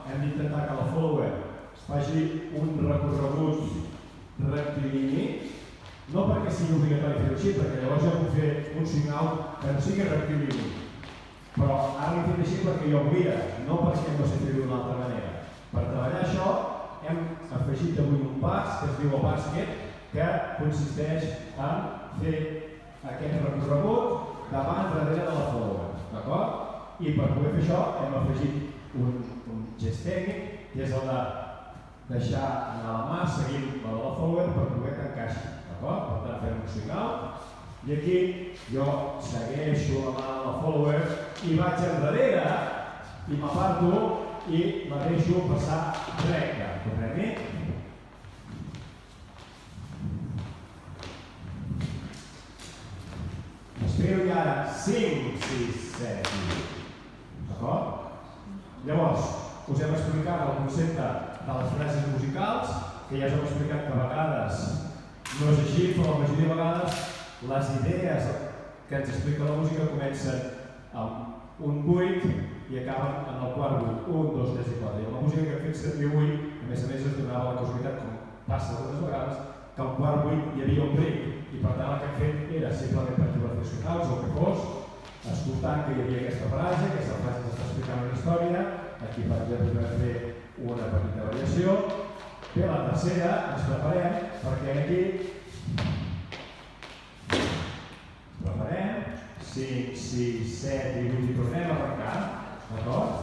hem d'intentar que la follower faci un recorregut rectilini, no perquè sigui obligatori fer-ho així, perquè llavors jo puc fer un sign-out que no sigui rectilini, però ara l'he fet així perquè jo volia, no perquè no sé fer-ho d'una altra manera. Per treballar això hem afegit avui un pas que es diu el basket, que consisteix en fer aquest recorregut davant darrere de la follower, d'acord? I per poder fer això hem afegit un gest tècnic, que és el de deixar anar la mà seguint la de la follower per poder que encaixi, d'acord? Per tant, fem un sign-out, i aquí jo segueixo la mà de la follower i vaig enrere i m'aparto i la deixo passar recta. Tornem-hi. Espero i ara 5, 6, 7, 8. D'acord? Llavors, us hem explicat el concepte de les frases musicals, que ja us hem explicat que a vegades no és així, però la majoria de vegades les idees que ens explica la música comencen amb un 8 i acaben en el quart 8. 1, 2, 3 i 4. I la música que hem fet servir avui, a més es donava la casualitat, com passa algunes vegades, que al quart 8 hi havia un break, i per tant el que hem fet era simplement per reflexionar-vos o que fos, escoltant que hi havia aquesta frase s'està explicant una història, aquí per exemple vam fer una petita variació, bé, la tercera ens preparem perquè aquí preparem 5, 6, 7 i 8 i tornem a arrencar, d'acord?